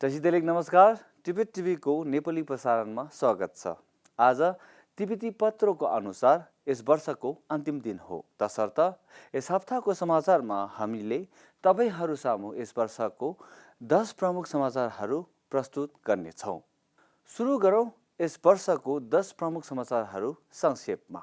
दर्शक नमस्कार, तिब्बत टिभीको नेपाली प्रसारणमा स्वागत छ। आज तिब्बती पत्रको अनुसार यस वर्षको अन्तिम दिन हो। तसर्थ यस हप्ताको समाचारमा हामीले तपाईहरू सामु यस वर्षको 10 प्रमुख समाचारहरू प्रस्तुत गर्नेछौँ। सुरु गरौँ यस वर्षको 10 प्रमुख समाचारहरू संक्षेपमा।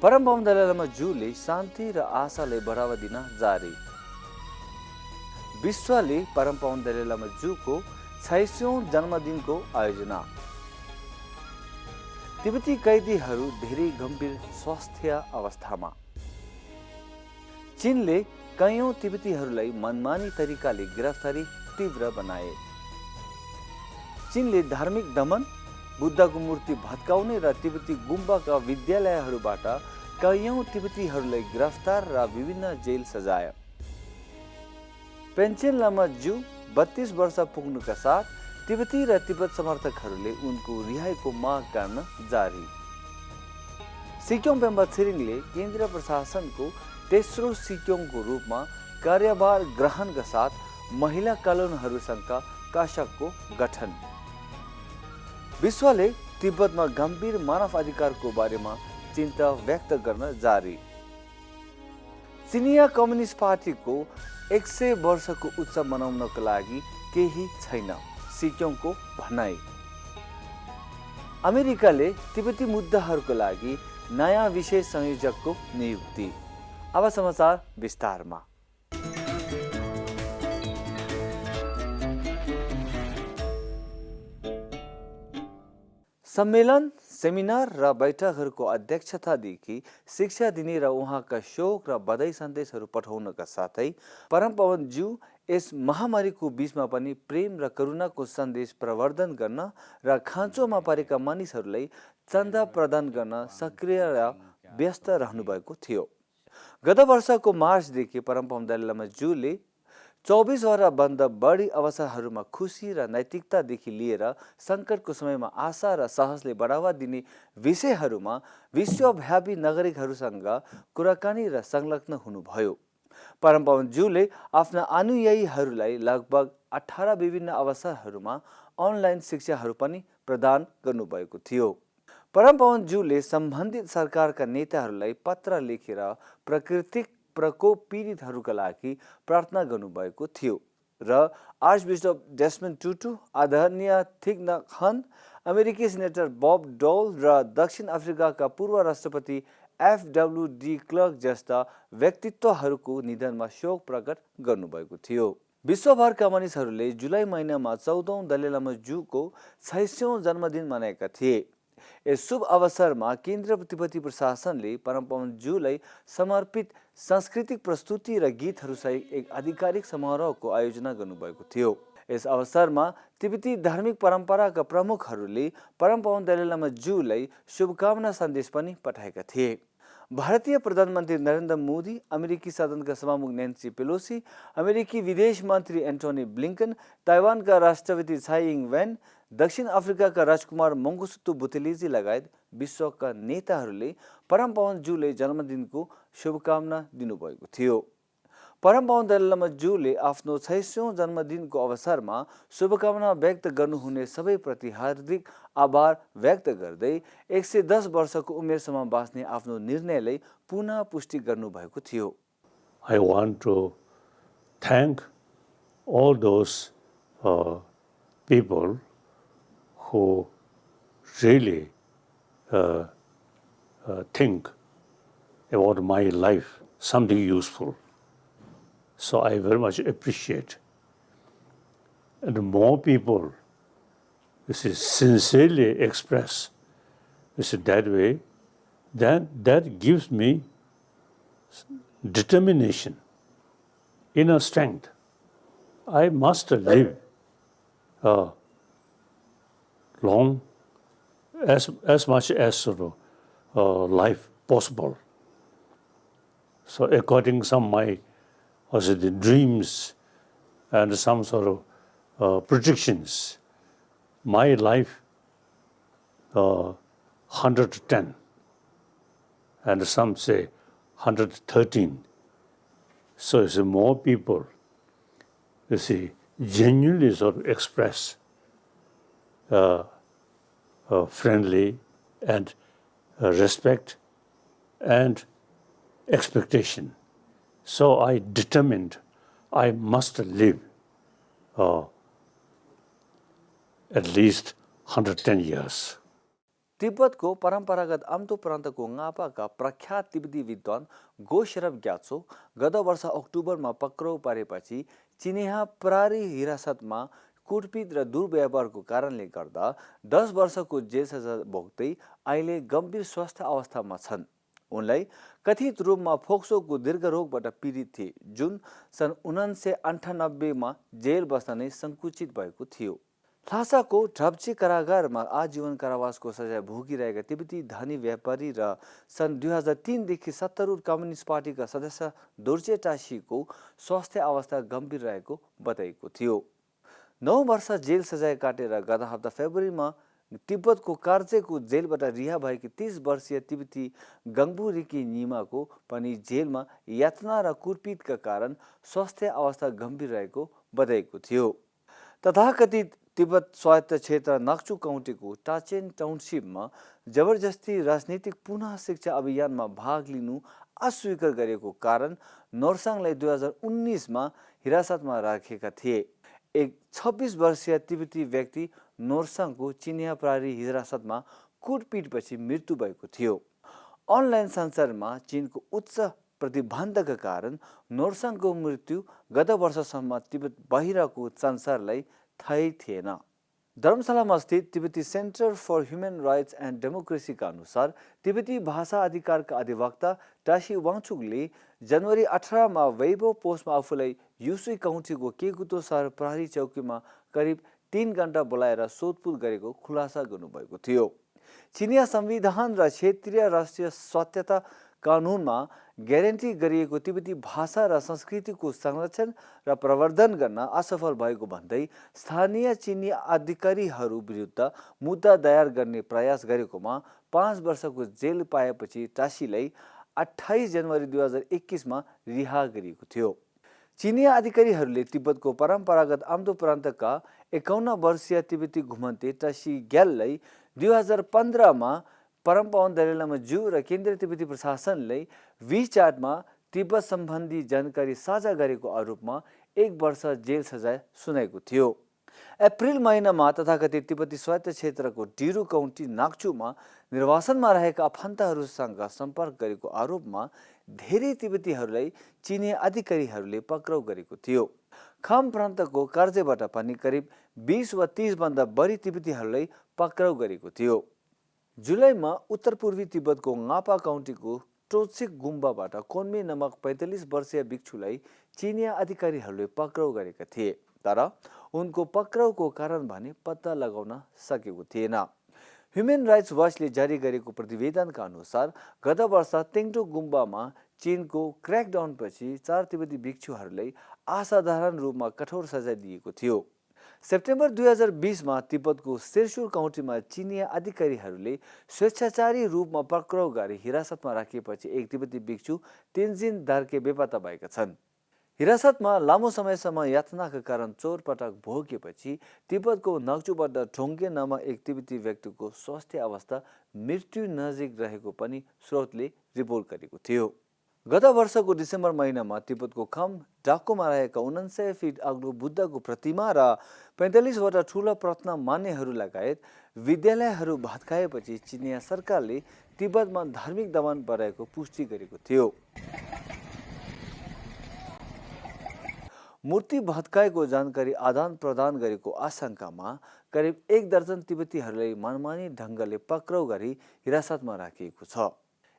परमभवन दलाई लामा ज्यूले शान्ति र आशालाई बढावा दिन जारी। विश्वले परमभवन दलाई लामा ज्यूको 26औं जन्मदिनको आयोजना। तिब्बती कैदीहरू धेरै गम्भीर स्वास्थ्य अवस्थामा। चीनले कयौं तिब्बतीहरूलाई मनमानी तरिकाले गिरफ्तारी तीव्र बनाए। चीनले धार्मिक दमन, बुद्धको मूर्ति भत्काउने र तिब्बती गुम्बाका विद्यालयहरूबाट कयौं तिब्बतीहरूलाई गिरफ्तार र विभिन्न जेल सजाय। पेन्चेन लामा ज्यू 32 वर्ष पुग्नुका साथ तिब्बती र तिब्बत समर्थकहरूले उनको रिहाईको माग गर्न जारी। सिक्योङ पेम्बा छिरिङले केन्द्रीय प्रशासनको तेस्रो सिक्योङको रूपमा कार्यभार ग्रहणका साथ महिला कानुनहरूसँग काशकको गठन। विश्वले तिब्बतमा गम्भीर मानव अधिकारको बारेमा चिन्ता व्यक्त गर्न जारी। चिनिया कम्युनिस्ट पार्टीको 100 वर्षको उत्सव मनाउनको लागि केही छैन, सिक्योङको भनाई। अमेरिकाले तिब्बती मुद्दाहरूको लागि नयाँ विशेष संयोजकको नियुक्ति। अब समाचार विस्तारमा। सम्मेलन, सेमिनार र बैठकहरूको अध्यक्षतादेखि शिक्षा दिने र उहाँका शोक र बधाई सन्देशहरू पठाउनका साथै परमभवन ज्यू यस महामारीको बीचमा पनि प्रेम र करुणाको सन्देश प्रवर्धन गर्न र खाँचोमा परेका मानिसहरूलाई चन्दा प्रदान गर्न सक्रिय र व्यस्त रहनुभएको थियो। गत वर्षको मार्चदेखि परमभवन दलाई लामा ज्यूले 24 भन्दा बढी अवसरहरूमा खुशी र नैतिकतादेखि लिएर सङ्कटको समयमा आशा र साहसले बढावा दिने विषयहरूमा विश्वव्यापी नागरिकहरूसँग कुराकानी र संलग्न हुनुभयो। परमभवन ज्यूले आफ्ना अनुयायीहरूलाई लगभग 18 विभिन्न अवसरहरूमा अनलाइन शिक्षाहरू पनि प्रदान गर्नुभएको थियो। परमभवन ज्यूले सम्बन्धित सरकारका नेताहरूलाई पत्र लेखेर प्राकृतिक प्रकोप पीडितहरूका लागि प्रार्थना गर्नुभएको थियो र आर्चबिशप डेस्मन्ड टुटु, आदरणीय थिग नक हन, अमेरिकी सेनेटर बब डोल र दक्षिण अफ्रिकाका पूर्व राष्ट्रपति FW de क्लर्क जस्ता व्यक्तित्वहरूको निधनमा शोक प्रकट गर्नुभएको थियो। विश्वभरका मानिसहरूले जुलाई महिनामा 14औं दलाई लामा ज्यूको 26औं जन्मदिन मनाएका थिए। यस शुभ अवसरमा केन्द्रीय तिब्बती प्रशासनले परमभवन ज्यूलाई समर्पित सांस्कृतिक प्रस्तुति र गीतहरूसहित एक आधिकारिक समारोहको आयोजना गर्नुभएको थियो। यस अवसरमा तिब्बती धार्मिक परम्पराका प्रमुखहरूले परमभवन दलाई लामा ज्यूलाई शुभकामना सन्देश पनि पठाएका थिए। भारतीय प्रधानमन्त्री नरेन्द्र मोदी, अमेरिकी सदनका सभामुख नेन्सी पेलोसी, अमेरिकी विदेश मन्त्री एन्टोनी ब्लिङ्कन, ताइवानका राष्ट्रपति छाई इङ वेन, दक्षिण अफ्रिकाका राजकुमार मंगुसुतु बुथेलिजी लगायत विश्वका नेताहरूले परमभवन ज्यूले जन्मदिनको शुभकामना दिनुभएको थियो। परमभवन दलाई लामा ज्यूले आफ्नो 26औं जन्मदिनको अवसरमा शुभकामना व्यक्त गर्नुहुने सबैप्रति हार्दिक आभार व्यक्त गर्दै 110 वर्षको उमेरसम्म बाँच्ने आफ्नो निर्णयलाई पुनः पुष्टि गर्नुभएको थियो। I want to thank all those people who really think about my life, something useful. So I very much appreciate. And more people, sincerely express that way, then that gives me determination, inner strength. I must live long, as much as life possible. So according to some my the dreams and some sort of predictions, my life 110, and some say 113. So more people, genuinely sort of express friendly and respect and expectation. So I determined I must live at least 110 years. तिब्बतको परम्परागत आम्तो प्रान्तको ङापाका प्रख्यात तिब्बती विद्वान गोशरफ ग्यात्सो गत वर्ष अक्टोबरमा पक्राउ पारेपछि चिनिया प्रहरी हिरासतमा कुटपिट र दुर्व्यवहारको कारणले गर्दा 10 वर्षको जेल सजाय भोग्दै अहिले गम्भीर स्वास्थ्य अवस्थामा छन्। उनलाई कथित रूपमा फोक्सोको दीर्घ रोगबाट पीडित थिए, जुन सन् 1998 मा जेल बस्न नै संकुचित भएको थियो। ल्हासाको ढ्रब्ची कारागारमा आजीवन कारावासको सजाय भोगिरहेका तिब्बती धनी व्यापारी र सन् 2003 देखि सत्तारूढ कम्युनिस्ट पार्टीका सदस्य दोर्जे टासीको स्वास्थ्य अवस्था गम्भीर रहेको बताइएको थियो। 9 वर्ष जेल सजाय काटेर गत हप्ता फेब्रुअरीमा तिब्बतको कार्चेको जेलबाट रिहा भएकी 30 वर्षीय तिब्बती गङ्बु रिकी निमाको पनि जेलमा यातना र कुटपिटका कारण स्वास्थ्य अवस्था गम्भीर रहेको बताइएको थियो। तथाकथित तिब्बत स्वायत्त क्षेत्र नाक्चु काउन्टीको टाचेन टाउनसिपमा जबरजस्ती राजनीतिक पुनः शिक्षा अभियानमा भाग लिनु अस्वीकार गरेको कारण नोर्साङलाई 2019 मा हिरासतमा राखेका थिए। एक 26 वर्षीय तिब्बती व्यक्ति नोर्साङको चिनिया प्रहरी हिरासतमा कुटपिटपछि मृत्यु भएको थियो। अनलाइन संसारमा चीनको उच्च प्रतिबन्धका कारण नोर्साङको मृत्यु गत वर्षसम्म तिब्बत बाहिरको संसारलाई थाहै थिएन। धर्मशालामा स्थित तिब्बती centre for human rights and डेमोक्रेसीका अनुसार तिब्बती भाषा अधिकारका अधिवक्ता टासी वाङचुकले जनवरी 18 मा वेइबो पोस्टमा आफूलाई युसुई काउन्टीको केकुतो सहर प्रहरी चौकीमा करिब 3 घण्टा बोलाएर सोधपुछ गरेको खुलासा गर्नुभएको थियो। चिनिया संविधान र क्षेत्रीय राष्ट्रिय स्वायत्तता कानुनमा ग्यारेन्टी गरिएको तिब्बती भाषा र संस्कृतिको संरक्षण र प्रवर्धन गर्न असफल भएको भन्दै स्थानीय चिनी अधिकारीहरू विरुद्ध मुद्दा दायर गर्ने प्रयास गरेकोमा 5 वर्षको जेल पाएपछि टासीलाई 28 जनवरी 2021 मा रिहा गरिएको थियो। चिनिया अधिकारीहरूले तिब्बतको परम्परागत आम्दो प्रान्तका 51 वर्षीय तिब्बती घुमन्ते टासी ग्याललाई 2015 मा परमपावन दलाइलामा ज्यू र केन्द्रीय तिब्बती प्रशासनलाई वीचाटमा तिब्बत सम्बन्धी जानकारी साझा गरेको आरोपमा 1 वर्ष जेल सजाय सुनाएको थियो। अप्रिल महिनामा तथाकथित तिब्बती स्वायत्त क्षेत्रको डिरु काउन्टी नाक्चुमा निर्वासनमा रहेका आफन्तहरूसँग सम्पर्क गरेको आरोपमा धेरै तिब्बतीहरूलाई चिनिया अधिकारीहरूले पक्राउ गरेको थियो। खाम प्रान्तको कार्जेबाट पनि करिब 20 वा 30 भन्दा बढी तिब्बतीहरूलाई पक्राउ गरेको थियो। जुलाईमा उत्तर पूर्वी तिब्बतको ङापा काउन्टीको टोत्सिक गुम्बाबाट कोन्मे नामक 45 वर्षीय भिक्षुलाई चिनिया अधिकारीहरूले पक्राउ गरेका थिए, तर उनको पक्राउको कारण भने पत्ता लगाउन सकेको थिएन। ह्युमन राइट्स वाचले जारी गरेको प्रतिवेदनका अनुसार गत वर्ष तेङटो गुम्बामा चीनको क्रैकडाउनपछि 4 तिब्बती भिक्षुहरूलाई असाधारण रूपमा कठोर सजाय दिएको थियो। सेप्टेम्बर 2020 मा तिब्बतको सिरसुर काउन्टीमा चिनिया अधिकारीहरूले स्वेच्छाचारी रूपमा पक्राउ गरी हिरासतमा राखेपछि एक तिब्बती भिक्षु तेन्जिन दार्के बेपत्ता भएका छन्। हिरासतमा लामो समयसम्म यातनाका कारण चोटपटक भोगेपछि तिब्बतको नाक्चुबाट ढोङ्गे नामक एक तिब्बती व्यक्तिको स्वास्थ्य अवस्था मृत्यु नजिक रहेको पनि स्रोतले रिपोर्ट गरेको थियो। गत वर्षको डिसेम्बर महिनामा तिब्बतको खम डाकोमा रहेका 49 फिट अग्लो बुद्धको प्रतिमा र 45 वटा ठूला प्रार्थना मान्नेहरू लगायत विद्यालयहरू भत्काएपछि चिनिया सरकारले तिब्बतमा धार्मिक दमन बढाएको पुष्टि गरेको थियो। मूर्ति भत्काएको जानकारी आदान प्रदान गरेको आशंकामा करिब 1 दर्जन तिब्बतीहरूलाई मनमानी ढङ्गले पक्राउ गरी हिरासतमा राखिएको छ।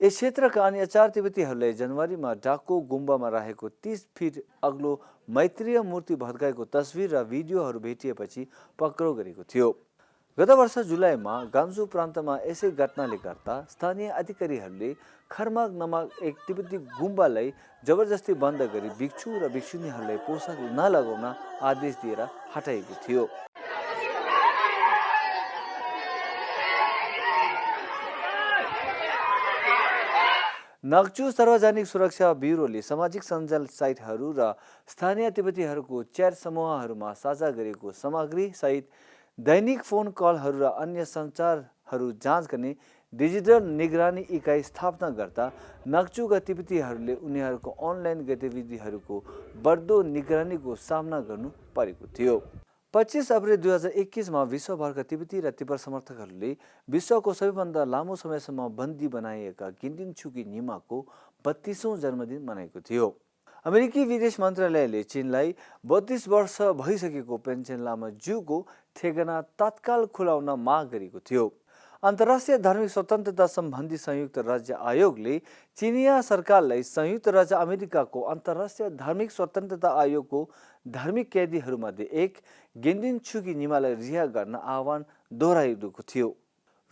यस क्षेत्रका अन्य 4 तिब्बतीहरूलाई जनवरीमा डाको गुम्बामा रहेको 30 फिट अग्लो मैत्रीय मूर्ति भत्काएको तस्विर र भिडियोहरू भेटिएपछि पक्राउ गरेको थियो। गत वर्ष जुलाईमा गान्जु प्रान्तमा यसै घटनाले गर्दा स्थानीय अधिकारीहरूले खर्माग नामक एक तिब्बती गुम्बालाई जबरजस्ती बन्द गरी भिक्षु र भिक्षुणीहरूलाई पोसाक नलगाउन आदेश दिएर हटाएको थियो। नक्चु सार्वजनिक सुरक्षा ब्युरोले सामाजिक सञ्जाल साइटहरू र स्थानीय तिब्बतीहरूको च्याट समूहहरूमा साझा गरेको सामग्री सहित दैनिक फोन कलहरू र अन्य सञ्चारहरू जाँच गर्ने डिजिटल निगरानी इकाइ स्थापना गर्दा नक्चुका तिब्बतीहरूले उनीहरूको अनलाइन गतिविधिहरूको बढ्दो निगरानीको सामना गर्नु परेको थियो। 25 अप्रिल 2021 विश्वभरका तिब्बती र तिब्बत समर्थकहरूले विश्वको सबैभन्दा लामो समयसम्म बन्दी बनाइएका गिन्टिन छुकी निमाको 32औं जन्मदिन मनाएको थियो। अमेरिकी विदेश मन्त्रालयले चीनलाई 32 वर्ष भइसकेको पेन्सन लामा ज्यूको ठेगाना तत्काल खुलाउन माग गरेको थियो। अन्तर्राष्ट्रिय धार्मिक स्वतन्त्रता सम्बन्धी संयुक्त राज्य आयोगले चिनिया सरकारलाई संयुक्त राज्य अमेरिकाको अन्तर्राष्ट्रिय धार्मिक स्वतन्त्रता आयोगको धार्मिक कैदीहरूमध्ये एक गिन्टिन छुकी निमालाई रिहा गर्न आह्वान दोहोऱ्याइएको थियो।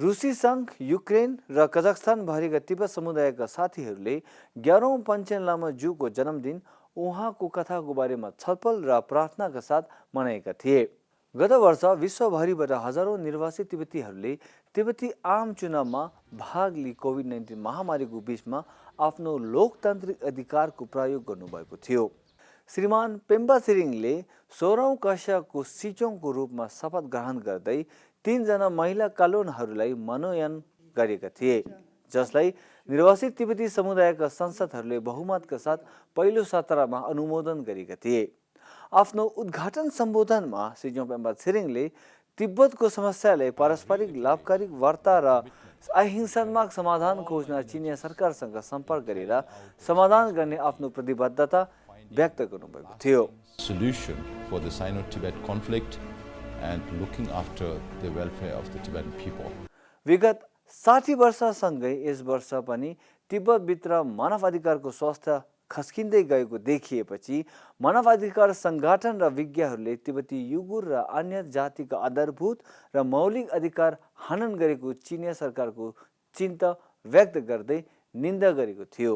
रुसी सङ्घ, युक्रेन र कजाकस्तान भरिका तिब्बत समुदायका साथीहरूले 11औं पेन्सन लामा ज्यूको जन्मदिन उहाँको कथाको बारेमा छलफल र प्रार्थनाका साथ मनाएका थिए। गत वर्ष विश्वभरिबाट हजारौं निर्वासित तिब्बतीहरूले तिब्बती आम चुनावमा भाग लिई कोभिड-19 महामारीको बीचमा आफ्नो लोकतान्त्रिक अधिकारको प्रयोग गर्नुभएको थियो। श्रीमान पेम्बा छिरिङले 16औं कक्षाको सिचोङको रूपमा शपथ ग्रहण गर्दै 3 जना महिला कालोनहरूलाई मनोनयन गरेका थिए, जसलाई निर्वासित तिब्बती समुदायका संसदहरूले बहुमतका साथ पहिलो सत्रमा अनुमोदन गरेका थिए। आफ्नो उद्घाटन सम्बोधनमा सिजोङ पेम्बा छिरिङले तिब्बतको समस्यालाई पारस्परिक लाभकारी वार्ता र अहिंसात्मक समाधान खोज्न चिनिया सरकारसँग सम्पर्क गरेर समाधान गर्ने आफ्नो प्रतिबद्धता व्यक्त गर्नुभएको थियो। Solution for the Sino-Tibet conflict and looking after the welfare of the Tibetan people. विगत 60 वर्षसँगै यस वर्ष पनि तिब्बतभित्र मानवाधिकारको स्वास्थ्य खस्किँदै गएको देखिएपछि मानवाधिकार सङ्गठन र विज्ञहरूले तिब्बती युगुर र अन्य जातिका आधारभूत र मौलिक अधिकार हनन गरेको चिनिया सरकारको चिन्ता व्यक्त गर्दै निन्दा गरेको थियो।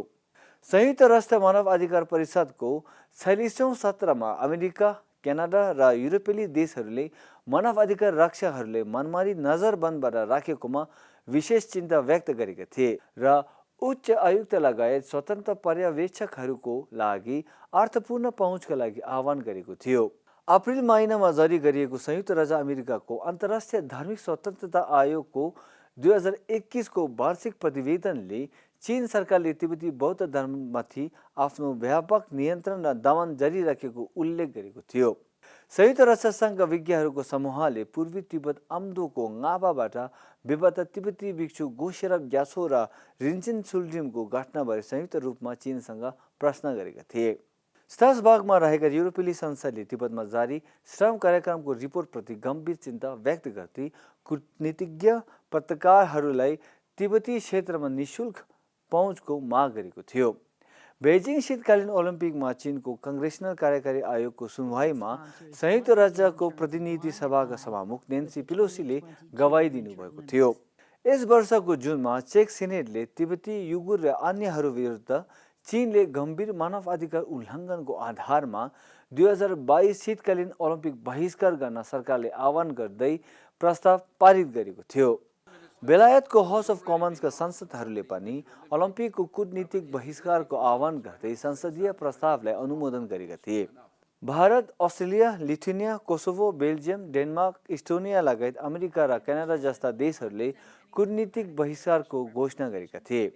संयुक्त राष्ट्र मानव अधिकार परिषदको 46औं सत्रमा अमेरिका, क्यानाडा र युरोपेली देशहरूले मानव अधिकार रक्षकहरूले मनमानी नजरबन्दबाट राखेकोमा विशेष चिन्ता व्यक्त गरेका थिए र उच्च आयुक्त लगायत स्वतन्त्र पर्यवेक्षकहरूको लागि अर्थपूर्ण पहुँचका लागि आह्वान गरेको थियो। अप्रिल महिनामा जारी गरिएको संयुक्त राज्य अमेरिकाको अन्तर्राष्ट्रिय धार्मिक स्वतन्त्रता आयोगको 2021 को वार्षिक प्रतिवेदनले चीन सरकारले तिब्बती बौद्ध धर्ममाथि आफ्नो व्यापक नियन्त्रण र दमन जारी राखेको उल्लेख गरेको थियो। संयुक्त राष्ट्र सङ्घका विज्ञहरूको समूहले पूर्वी तिब्बत अम्दोको गाबाबाट बेपत्ता तिब्बती भिक्षु गोसेरब ग्याछो र रिन्चिन सुल्ड्रिमको घटनाबारे संयुक्त रूपमा चीनसँग प्रश्न गरेका थिए। स्ट्रासबर्गमा रहेका युरोपेली संसदले तिब्बतमा जारी श्रम कार्यक्रमको रिपोर्टप्रति गम्भीर चिन्ता व्यक्त गर्दै कूटनीतिज्ञ पत्रकारहरूलाई तिब्बती क्षेत्रमा निशुल्क पहुँचको माग गरेको थियो। बेजिङ शीतकालीन ओलम्पिकमा चीनको काङ्ग्रेसनल कार्यकारी आयोगको सुनवाईमा संयुक्त राज्यको प्रतिनिधि सभाका सभामुख नेन्सी पेलोसीले गवाही दिनुभएको थियो। यस वर्षको जुनमा चेक सिनेटले तिब्बती युगुर र अन्यहरू विरुद्ध चीनले गम्भीर मानवाधिकार उल्लङ्घनको आधारमा 2022 शीतकालीन ओलम्पिक बहिष्कार गर्न सरकारले आह्वान गर्दै प्रस्ताव पारित गरेको थियो। बेलायतको हाउस अफ कमन्सका सांसदहरूले पनि ओलम्पिकको कूटनीतिक बहिष्कारको आह्वान गर्दै संसदीय प्रस्तावलाई अनुमोदन गरेका थिए। Bharat, Australia, Lithuania, Kosovo, Belgium, Denmark, Estonia लगायत अमेरिका र क्यानाडा जस्ता देशहरूले कूटनीतिक बहिष्कारको घोषणा गरेका थिए।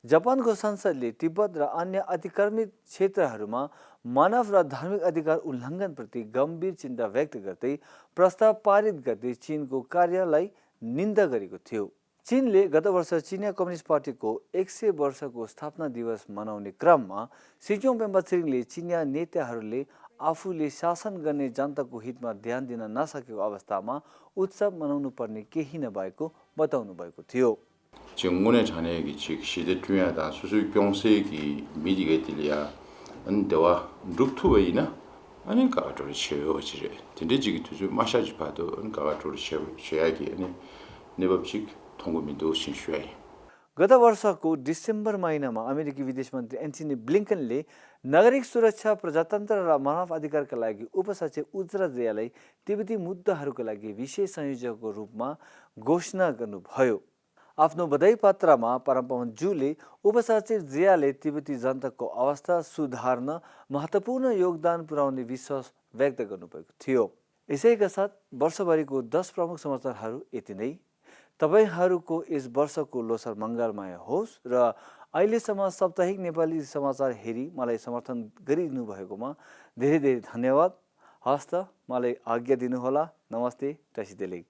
जापानको संसदले तिब्बत र अन्य अतिक्रमित क्षेत्रहरूमा मानव र धार्मिक अधिकार उल्लङ्घनप्रति गम्भीर चिन्ता व्यक्त गर्दै प्रस्ताव पारित गर्दै चीनको कार्यलाई निन्दा गरेको थियो। चीनले गत वर्ष चिनिया कम्युनिस्ट पार्टीको 100 वर्षको स्थापना दिवस मनाउने क्रममा सिजोङ पेम्बा छिरिङले चिनिया नेताहरूले आफूले शासन गर्ने जनताको हितमा ध्यान दिन नसकेको अवस्थामा उत्सव मनाउनु पर्ने केही नभएको बताउनु भएको थियो। 정권의 잔해기 즉 시대 중요하다 수술 병세기 미디가 들이야 언데와 룩투웨이나 아닌가 저리 쉐어지래 근데지기 투주 마사지 봐도 언가가 저리 쉐야기 아니 네법식 통국민도 신슈에 गत वर्षको डिसेम्बर महिनामा अमेरिकी विदेश मन्त्री एन्थनी ब्लिङ्कनले नागरिक सुरक्षा, प्रजातन्त्र र मानव अधिकारका लागि उपसचिव उज्रा जयालाई तिब्बती मुद्दाहरूका लागि विशेष संयोजकको रूपमा घोषणा गर्नुभयो। आफ्नो बधाई पत्रमा परमपवन ज्यूले उपसचिव जियाले तिब्बती जनताको अवस्था सुधार्न महत्त्वपूर्ण योगदान पुर्याउने विश्वास व्यक्त गर्नुभएको थियो। यसैका साथ वर्षभरिको 10 प्रमुख समाचारहरू यति नै। तपाईहरूको यस वर्षको लोसार मङ्गलमय होस् र अहिलेसम्म साप्ताहिक नेपाली समाचार हेरी मलाई समर्थन गरिदिनु भएकोमा धेरै धेरै धन्यवाद। हस्त मलाई आज्ञा दिनुहोला। नमस्ते, टसिदेले।